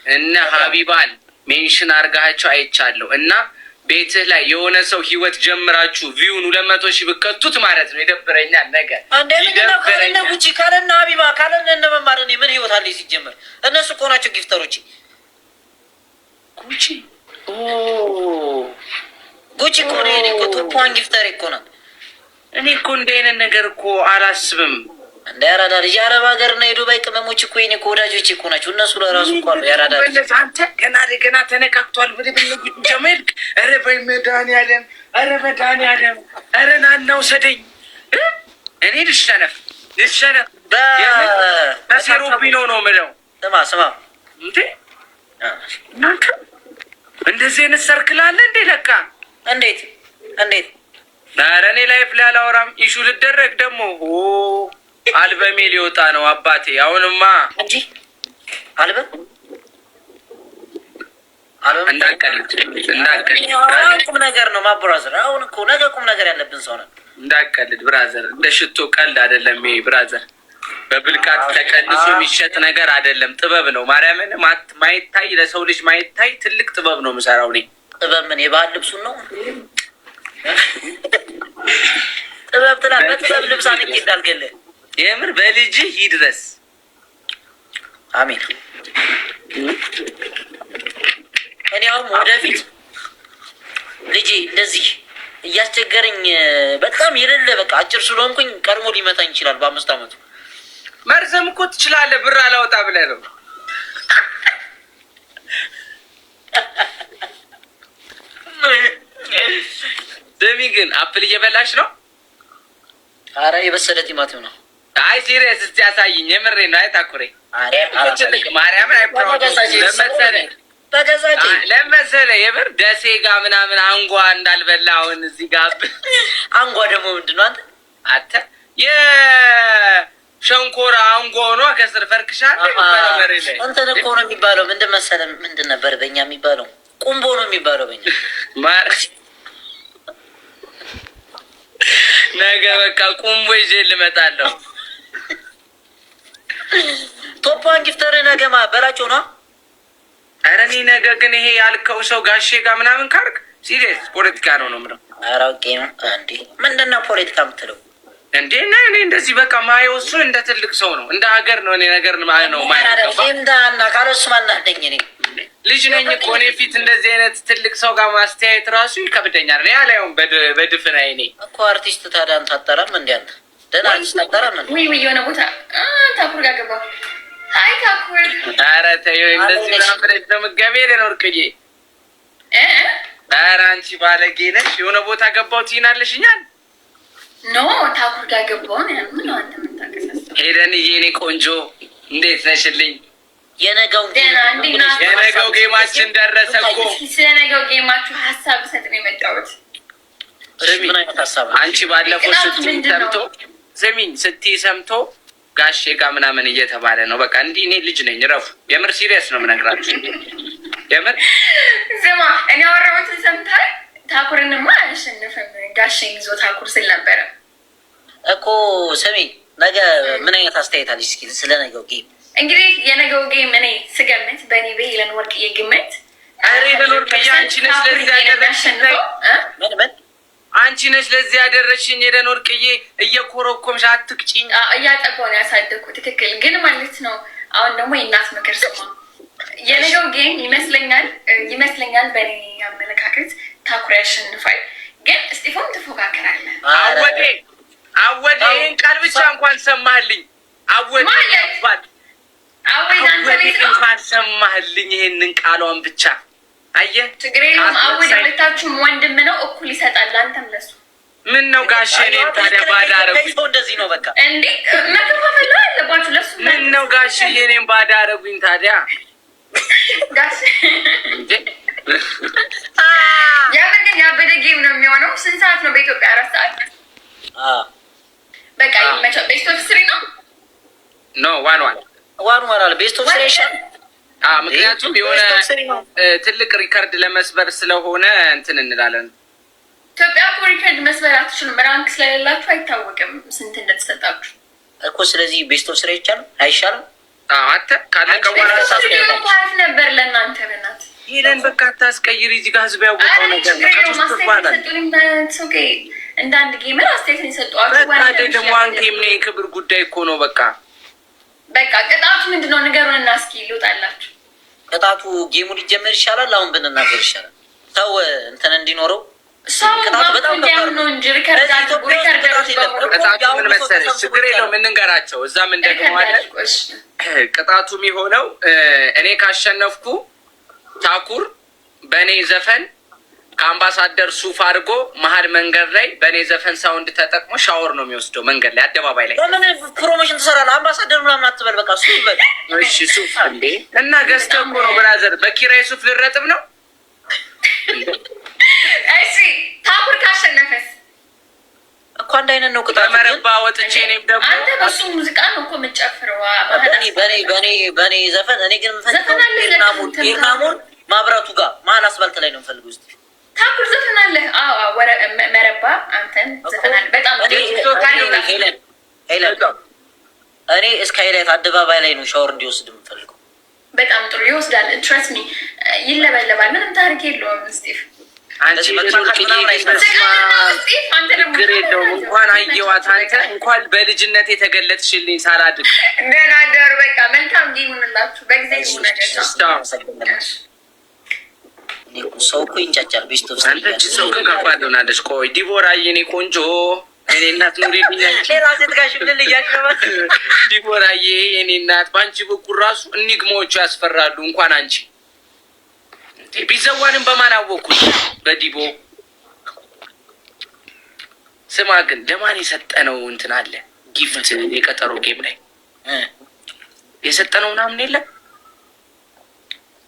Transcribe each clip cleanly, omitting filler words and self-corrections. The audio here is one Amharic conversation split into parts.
እነ ሀቢባን ሜንሽን አርጋቸው አይቻለሁ። እና ቤትህ ላይ የሆነ ሰው ህይወት ጀምራችሁ ቪውን 200 ሺህ ብከቱት ማለት ነው። ይደብረኛል ነገር ካለነ ጉቺ ካለነ ሀቢባ ካለነ እነ መማር እኔ ምን ህይወት አለኝ ሲጀመር? እነሱ እኮ ናቸው ጊፍተሮች። ጉቺ ጉቺ እኮ ነው እኔ እኮ ቶፕዋን ጊፍተር እኮ ነው። እኔ እኮ እንደ አይነት ነገር እኮ አላስብም። እንደ ያራዳ ልጅ የአረብ ሀገር እና የዱባይ ቅመሞች እኮ የኔ እኮ ወዳጆች እኮ ናቸው። እነሱ ለራሱ እኮ አሉ ያራዳ ልጅ። አንተ ገና ተነካክቷል ብለህ ጀመርክ። ኧረ በመድኃኒዓለም ኧረ መድኃኒዓለም ኧረ ናና ውሰደኝ። እኔ ልሸነፍ ተሰሩብኝ ነው የምለው። ስማ እንዴ እናንተ እንደዚህ አይነት ሰርክል አለ እንዴ? ለካ እንዴት ኧረ እኔ ላይፍ ላይ አላወራም። ኢሹ ልደረግ ደግሞ አልበሜ ሊወጣ ነው አባቴ። አሁንማ እንጂ አልበም እንዳቀልድ ቁም ነገር ነው ማብራዘር። አሁን እኮ ነገ ቁም ነገር ያለብን ሰው ነን። እንዳቀልድ ብራዘር፣ እንደ ሽቶ ቀልድ አይደለም ይሄ ብራዘር። በብልቃት ተቀንሶ የሚሸጥ ነገር አይደለም፣ ጥበብ ነው። ማርያምን ማይታይ ለሰው ልጅ ማይታይ ትልቅ ጥበብ ነው የምሰራው እኔ። ጥበብ ምን የባህል ልብሱን ነው ጥበብ ትላል። በጥበብ ልብስ አንቄ እንዳልገለህ የምር በልጅህ ይድረስ። አሜን። እኔ አሁን ወደፊት ልጄ እንደዚህ እያስቸገረኝ በጣም የሌለ በቃ አጭር ስለሆንኩኝ ቀድሞ ሊመታኝ ይችላል። በ5 አመቱ መርዘም እኮ ትችላለህ። ብር አላወጣ ብለህ ነው። ደሚ ግን አፕል እየበላሽ ነው? አረ የበሰለ ቲማቲም ነው። አይ ሲሪየስ እስቲ ያሳይኝ። የምሬ ነው። አይ ታኩሬ ማርያምን ለመሰለህ የምር ደሴ ጋር ምናምን አንጓ እንዳልበላ አሁን እዚህ ጋር አንጓ ደግሞ ምንድን ነው አንተ የሸንኮራ አንጓ ሆኖ ከስር ፈርክሻል። እንትን እኮ ነው የሚባለው። ምንድን መሰለህ ምንድን ነበር በእኛ የሚባለው? ቁምቦ ነው የሚባለው በእኛ ማር ነገ በቃ ቁምቦ ይዤ ልመጣለሁ። ቶፕዋን ጊፍተር ነገማ በላቸው ነው። ኧረ እኔ ነገ ግን ይሄ ያልከው ሰው ጋሼ ጋር ምናምን ካርክ ሲሪየስ ፖለቲካ ነው ምነው? ኧረ ኦኬ ነው እንዴ? ምንድን ነው ፖለቲካ የምትለው እንዴ? እኔ እንደዚህ በቃ ማየው እሱን እንደ ትልቅ ሰው ነው፣ እንደ ሀገር ነው። እኔ ነገር ነው ማየው እንዳና ካለሱ ማናደኝ እኔ ልጅ ነኝ እኮ። እኔ ፊት እንደዚህ አይነት ትልቅ ሰው ጋር ማስተያየት ራሱ ይከብደኛል። እኔ አላየውም በድፍን አይኔ እኮ አርቲስት ታዲያ አንተ አጠራም እንዴ? አንተ ደህና አርቲስት አጠራም እንዴ? ወይ የሆነ ቦታ ታኩር ጋር ገባ። አይ ታኩር ኧረ ተይው እንደዚህ ምናምን ለምገቤ ለኖርቅዬ ኧረ አንቺ ባለጌ ነሽ። የሆነ ቦታ ገባው ትይናለሽ እኛን ኖ ታኩር ጋር ገባው ነው ምን አንተ የምታቀሳሰው? ሄደንዬ እኔ ቆንጆ እንዴት ነሽልኝ? የነገው ጌማችን ደረሰ እኮ። ስለነገው ጌማችሁ ሀሳብ ሰጥ ነው የመጣሁት። ምን አይነት ሀሳብ? አንቺ ባለፈው ስሚኝ ስትይ ሰምቶ ጋሼ ጋር ምናምን እየተባለ ነው። በቃ እንዲህ እኔ ልጅ ነኝ ረፉ። የምር ሲሪየስ ነው የምነግራችሁ። የምር ስማ እኔ አወራሁትን ሰምተሃል? ታኩርንማ አያሸንፍም ጋሼን ይዞ ታኩር ስል ነበረ እኮ። ስሚ ነገ ምን አይነት አስተያየት አለሽ እስኪ ስለ ነገው ጌም? እንግዲህ የነገው ጌም እኔ ስገምት በእኔ በሄለን ወርቅዬ ግምት ሄለን ወርቅዬ አንቺ ነሽ ለዚህ ያደረግሽኝ። አንቺ ነሽ ለዚህ ያደረግሽኝ ሄለን ወርቅዬ። እየኮረኮምሽ አትቅጪኝ። እያጠባሁ ነው ያሳደግኩ። ትክክል ግን ማለት ነው። አሁን ደግሞ የእናት ምክር ስማ። የነገው ጌም ይመስለኛል በእኔ አመለካከት ታኩር ያሸንፋል። ግን እስጢፎን ትፎካከራለህ። አወዴ ይህን ቃል ብቻ እንኳን ሰማህልኝ። አወዴ እንኳን ሰማህልኝ ይሄንን ቃሏን ብቻ አየህ። ችግር የለውም። አወዴ ሁለታችሁም ወንድም ነው፣ እኩል ይሰጣል። አንተም ለሱ ምን ነው ጋሼ? እኔን ታዲያ ባዳ አደረጉኝ። እንደዚህ ነው በቃ እንዴ መከፋፈል አለባችሁ። ለሱ ምን ነው ጋሼ? እኔን ባዳ አደረጉኝ ታዲያ ጋሼ። ያበደ ጌም ነው የሚሆነው። ስንት ሰዓት ነው በኢትዮጵያ? 4 ሰዓት። በቃ ይመቻል። ቤስት ኦፍ 3 ነው ኖ ዋን አለ ቤስት ኦፍ 3 ምክንያቱም የሆነ ትልቅ ሪከርድ ለመስበር ስለሆነ እንትን እንላለን። ኢትዮጵያ እኮ ሪከርድ መስበር አትችሉም። ራንክ ስለሌላችሁ አይታወቅም ስንት እንደተሰጣችሁ እኮ። ስለዚህ ቤስት ኦፍ 3 ይቻላል አይሻልም? አንተ ካለቀ በኋላ ታሪፍ ነበር ለእናንተ በእናት ይሄን በቃ አታስቀይሪ። እዚህ ጋር ህዝብ ያወጣው ነገር እንደ አንድ ጌመር አስተያየት የሰጠው አይደለም። ዋን ጌም ነው፣ የክብር ጉዳይ እኮ ነው። በቃ ቅጣቱ ምንድነው? ንገሩን እና እስኪ ልውጣላችሁ። ቅጣቱ ጌሙ ሊጀመር ይሻላል። አሁን ብንናገር ይሻላል። ሰው እንትን እንዲኖረው ቅጣቱ በጣም ከባድ ነው እንጂ ቅጣቱ ምን መሰለሽ፣ ችግር የለውም እንንገራቸው። እዛም እንደግመዋለን። ቅጣቱ የሚሆነው እኔ ካሸነፍኩ ታኩር በእኔ ዘፈን ከአምባሳደር ሱፍ አድርጎ መሀል መንገድ ላይ በእኔ ዘፈን ሳውንድ ተጠቅሞ ሻወር ነው የሚወስደው። መንገድ ላይ አደባባይ ላይ ለምን ፕሮሞሽን ትሰራለህ? አምባሳደር ምናምን አትበል። በቃ ሱፍ በል። እሺ ሱፍ እንዴ! እና ገዝተህ እኮ ነው ብራዘር። በኪራይ ሱፍ ልረጥብ ነው። እሺ ታኩር ካሸነፈስ እኮ አንድ አይነት ነው ቅጣቱ። በመረባ ወጥቼ እኔም ደግሞ አንተ በሱ ሙዚቃ ነው እኮ የምትጨፍረው። በእኔ ዘፈን እኔ ግን የምፈልገው ኢርናሙን ማብራቱ ጋር መሀል አስፋልት ላይ ነው የምፈልገው። እስኪ ታኩር ዘፈናለህ? አዎ መረባ አንተን ዘፈናለህ። በጣም እኔ ስካይላይት አደባባይ ላይ ነው ሻወር እንዲወስድ የምፈልገው። በጣም ጥሩ ይወስዳል። ትረስት ሚ ይለበለባል። ምንም ታሪክ የለውም። ስቲቭ አንቺ ችግር የለውም። እንኳን አየዋት አንተ እንኳን በልጅነት የተገለጥሽልኝ ሳላድግ ደህና ደሩ። በቃ መልካም ጌሙንላችሁ በጊዜ ነገር ሰው እኮ ይንጫጫል። ቤስቶፍ አንተ ሰው ከባድ ሆናለች። ቆይ ዲቦራዬ የኔ ቆንጆ እኔ እናት ኑሪ ብያለሁ። ሌላ ሴት ጋር ሽምግል እያቀረበ ዲቦራዬ የኔ እናት በአንቺ በኩል ራሱ እኒግማዎቹ ያስፈራሉ። እንኳን አንቺ ቢዘዋንም በማን አወኩት? በዲቦ ስማ። ግን ለማን የሰጠነው እንትን አለ ጊፍት የቀጠሮ ጌም ላይ የሰጠነው ምናምን የለም።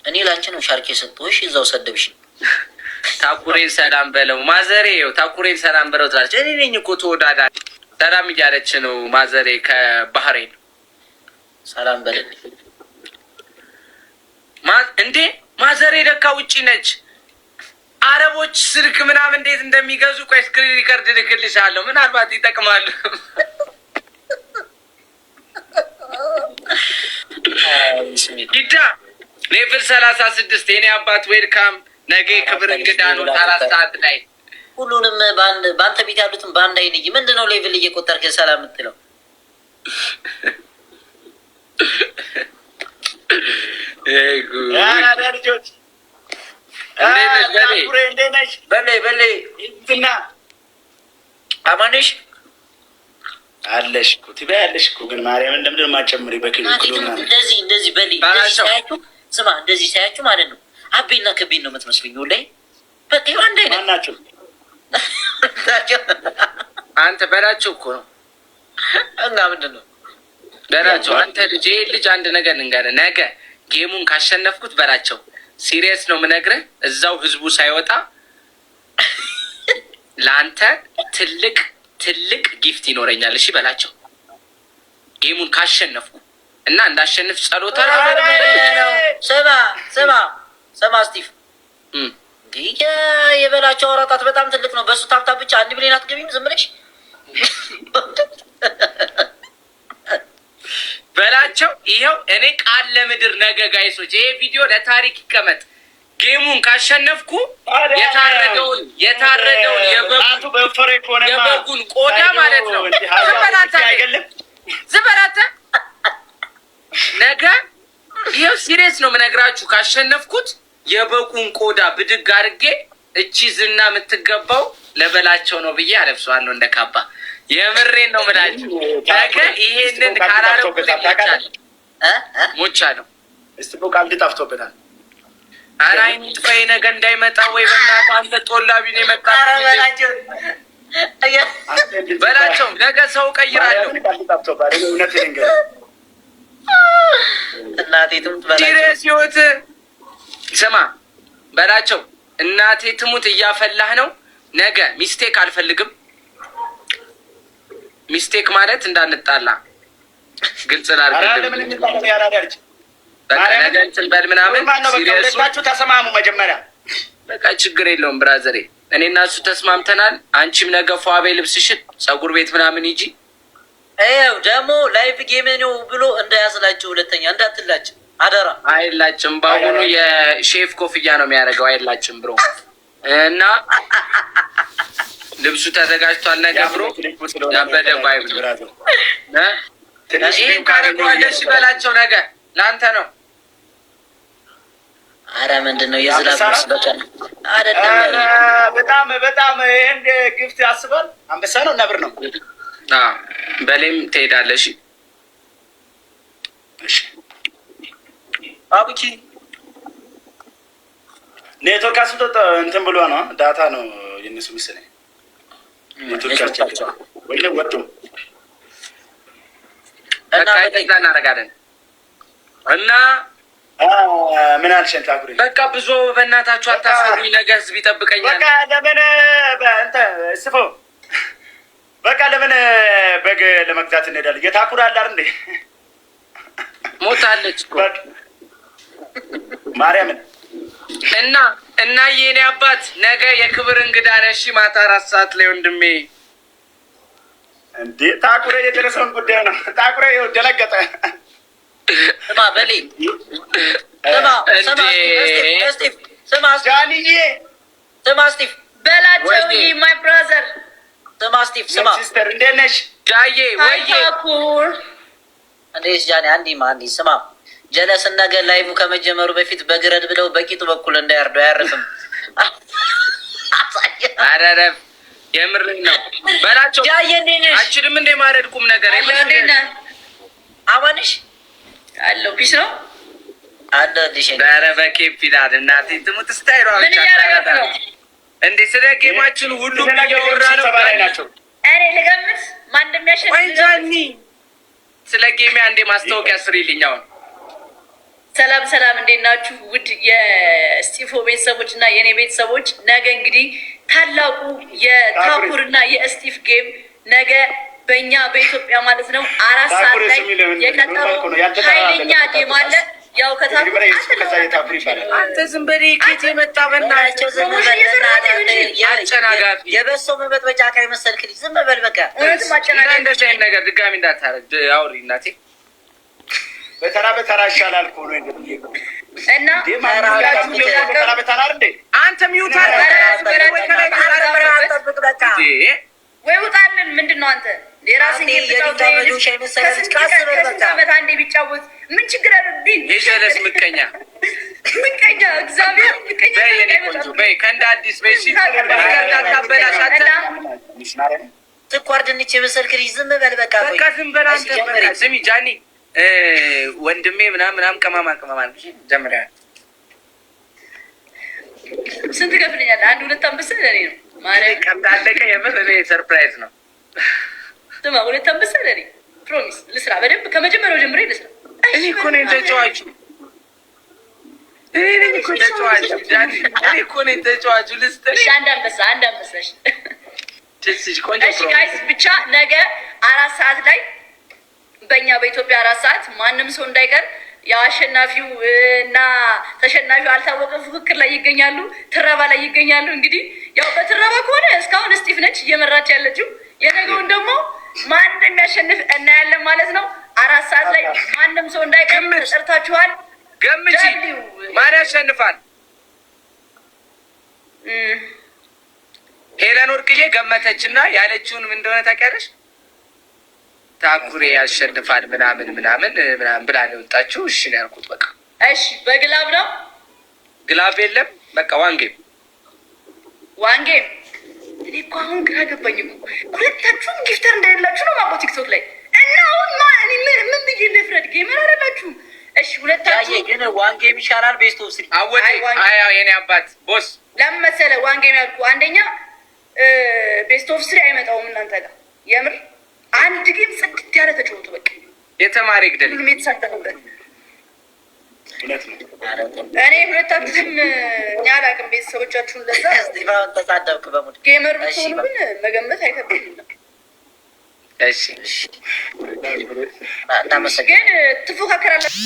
እኔ ላንቺ ነው ሻርክ የሰጠሁሽ። እዛው ሰደብሽ። ታኩሬን ሰላም በለው ማዘሬ። ታኩሬን ሰላም በለው ትላለች። እኔ ነኝ እኮ ተወዳዳሪ። ሰላም እያለች ነው ማዘሬ ከባህሬን። ሰላም በለኝ እንዴ ማዘሬ ለካ ውጪ ነች። አረቦች ስልክ ምናምን እንዴት እንደሚገዙ ቆይ ስክሪን ሪከርድ ልክልሻለሁ። ምናልባት ይጠቅማሉ። ሂዳ ሌቭል 36 የኔ አባት ዌልካም። ነገ ክብር እንግዳ ነው 4 ሰዓት ላይ። ሁሉንም በአንተ ቤት ያሉትን በአንድ አይን እይ። ምንድነው ሌቭል እየቆጠርክ ሰላም የምትለው? አማንሽ አለሽ እኮ ትበያለሽ እኮ ግን ማርያምን እንደምንድን ማጨምሪ በኪሎ እንደዚህ በል። ስማ እንደዚህ ሳያችሁ ማለት ነው አቤና ከቤን ነው የምትመስሉኝ። ላይ በቃ አንድ አይነት ናቸው። አንተ በላቸው እኮ ነው እና ምንድን ነው በላቸው። አንተ ልጅ አንድ ነገር ልንገርህ፣ ነገ ጌሙን ካሸነፍኩት በላቸው። ሲሪየስ ነው የምነግርህ። እዛው ህዝቡ ሳይወጣ ለአንተ ትልቅ ጊፍት ይኖረኛል። እሺ በላቸው። ጌሙን ካሸነፍኩ እና እንዳሸንፍ ጸሎታ ስማ ስቲቭ የበላቸው አራጣት በጣም ትልቅ ነው። በእሱ ታብታብ ብቻ 1 ሚሊዮን አትገቢም ዝም ብለሽ በላቸው። ይኸው እኔ ቃል ለምድር ነገ ጋይሶች ይሄ ቪዲዮ ለታሪክ ይቀመጥ። ጌሙን ካሸነፍኩ የታረደውን የበጉን ቆዳ ማለት ነው ዝበላተ ነገ ይኸው ሲሪየስ ነው የምነግራችሁ። ካሸነፍኩት የበጉን ቆዳ ብድግ አድርጌ እቺ ዝና የምትገባው ለበላቸው ነው ብዬ አለብሰዋለሁ እንደ ካባ። የምሬን ነው የምላችሁ። ነገ ይሄንን ካላረኩት ሞቻለሁ። እስቲ ቃል ጠፍቶበታል። ኧረ አይኔ ጥፋዬ ነገ እንዳይመጣ ወይ በእናትህ አንተ ጦላቢ ነው የመጣ በላቸው። ነገ ሰው ቀይራለሁ። ሲሪየስ ህይወት ስማ በላቸው። እናቴ ትሙት እያፈላህ ነው። ነገ ሚስቴክ አልፈልግም። ሚስቴክ ማለት እንዳንጣላ ግልጽ ላድርግልህ። በቃ ነገ እንትን በል ምናምን ሲሪየሱ ተስማሙ መጀመሪያ። በቃ ችግር የለውም ብራዘሬ። እኔ እና እሱ ተስማምተናል። አንቺም ነገ ፏቤ ልብስሽን ፀጉር ቤት ምናምን ሂጂ። ይኸው ደግሞ ላይቭ ጌም ነው ብሎ እንዳያስላቸው፣ ሁለተኛ እንዳትላጭ አደራ። አይላጭም። በአሁኑ የሼፍ ኮፍያ ነው የሚያደርገው። አይላጭም ብሮ እና ልብሱ ተዘጋጅቷል። ነገ ብሮ ያበደ ባይ ብሎ ይህን ካደረገዋለሽ በላቸው። ነገ ለአንተ ነው። አረ ምንድን ነው የዝናብ ልብስ በቀን አይደለም። በጣም በጣም ይህን ግፍት ያስባል። አንበሳ ነው ነብር ነው። በሌም ትሄዳለሽ። አቡኪ ኔትወርክ አስወጣ እንትን ብሎ ነው ዳታ ነው የነሱ ምስል ኔትወርካቸው ወይ ወጡ እና በቃ እናደርጋለን እና ምን አልሽን? ታኩሪ በቃ ብዙ በእናታችሁ አታስሩኝ። ነገ ህዝብ ይጠብቀኛል። በቃ ለምን እንተ ስፎ በቃ ለምን በግ ለመግዛት እንሄዳለን? የታኩር አለ አይደል እንዴ? ሞታለች እኮ ማርያምን እና የኔ አባት ነገ የክብር እንግዳ ነሽ። ማታ 4 ሰዓት ላይ ወንድሜ እንዴ ታኩሬ የደረሰውን ጉዳይ ነው። ታኩሬ ደነገጠ። ስማ በሌ ስማ ጃኒዬ ስማ ስቲቭ በላቸው ማይ ብራዘር ስማ ስቲቭ ስማ ሲስተር እንዴት ነሽ? ጃዬ ወይዬ ታኩር እንዴት ጃኒ አንዲ ስማ ጀለስን ነገር ላይቭ ከመጀመሩ በፊት በግረድ ብለው በቂጡ በኩል እንዳያርዱ አያርፍም። አረረፍ የምር ነው በላቸው። ጃዬ እንዴት ነሽ? አችልም እንደ ማረድ ቁም ነገር አማንሽ አለው ፒስ ነው አለልሽ ዳረ በኬፕ ይላል። እናቴ ትሙት ስታይሯ ምን ያረጋግ ነው እንዴ? ስለ ጌማችን ሁሉ እያወራ ነው ናቸው። እኔ ልገምት ማን እንደሚያሸንፍ ወይ ጃኒ ስለ ጌሜ አንዴ ማስታወቂያ ስሪልኝ አሁን። ሰላም ሰላም፣ እንዴት ናችሁ? ውድ የስቲፎ ቤተሰቦች እና የእኔ ቤተሰቦች፣ ነገ እንግዲህ ታላቁ የታኩር እና የስቲፍ ጌም ነገ በእኛ በኢትዮጵያ ማለት ነው 4 ሰዓት ላይ የቀጠረው ኃይለኛ ጌም አለ። ያው ከታኩር አንተ ዝም በል ኬት የመጣ በናቸው አጨናጋፊ የበሶ መበጥበጫ ቃይ መሰልክ ልጅ ዝም በል በቃ። እንደዚህ አይነት ነገር ድጋሚ እንዳታረግ አውሪ እናቴ። በተራ በተራ ይሻላል እኮ ነው እና በተራ በተራ እንዴ አንተ ሚውታ ወይ ውጣልን። ምንድን ነው አንተ የራስን ዓመት አንዴ ቢጫወት ምን ችግር አለብኝ? የሸለስ ምቀኛ ምቀኛ እግዚአብሔር ምቀኛ በይ ከእንደ አዲስ በይ ታበላሻተ ስኳር ድንች የመሰልክ ልጅ ዝም በል በቃ። በቃ ዝም በል አንተ። ስሚ ጃኒ ወንድሜ ምናምን ቅመማ ጀምሪያ ስንት ከፍለኛለህ? 1-2 አንበሳ ለኔ ነው ማለት ቀምዳለቀ። የምር እኔ ሰርፕራይዝ ነው። ስማ 2 አንበሳ ለኔ ፕሮሚስ። ልስራ በደንብ ከመጀመሪያው ጀምሬ ልስራ። እኔ እኮ ነኝ ተጫዋቹ። እኔ እኮ ተጫዋቹ ጃኒ፣ እኔ እኮ ነኝ ተጫዋቹ። ልስጥሽ አንድ አንበሳ ትስሽ ቆንጆ። እሺ ጋይስ፣ ብቻ ነገ 4 ሰዓት ላይ በእኛ በኢትዮጵያ 4 ሰዓት ማንም ሰው እንዳይቀር። ያው አሸናፊው እና ተሸናፊው አልታወቀም፣ ፉክክር ላይ ይገኛሉ፣ ትረባ ላይ ይገኛሉ። እንግዲህ ያው በትረባ ከሆነ እስካሁን ስቲፍ ነች እየመራች ያለችው። የነገውን ደግሞ ማን እንደሚያሸንፍ እናያለን ማለት ነው። 4 ሰዓት ላይ ማንም ሰው እንዳይቀር ተጠርታችኋል። ገምቺ ማን ያሸንፋል? ሄለን ወርቅዬ ገመተችና ያለችውን ምን እንደሆነ ታውቂያለሽ? ታኩሬ ያሸንፋል ምናምን ብላ ነው የወጣችው። እሺ ነው ያልኩት። በቃ እሺ፣ በግላብ ነው ግላብ የለም። በቃ ዋንጌም እኔ እኮ አሁን ግራ ገባኝ እኮ ሁለታችሁም ጊፍተር እንደሌላችሁ ነው ማቆ ቲክቶክ ላይ እና አሁን ምን ብዬ ልፍረድ? ጌመር አይደላችሁም። እሺ ሁለታችሁ ግን ዋንጌም ይሻላል። ቤስት ኦፍ 3 አይ የኔ አባት ቦስ ለምን መሰለህ ዋንጌም ያልኩ? አንደኛ ቤስት ኦፍ 3 አይመጣውም እናንተ ጋር የምር አንድ ግን ጽድት ያለ ተጫወቱ። በቃ የተማሪ ግደል ሁሉም የተሳተፉበት እኔ ሁለታችሁም እኔ አላውቅም ቤተሰቦቻችሁን። ለዛ ስቲፋን ተሳደብክ በሙድ ጌመር ብትሆኑ ግን መገመት አይከብድም። እሺ እናመሰግናለን። ግን ትፎካከራላችሁ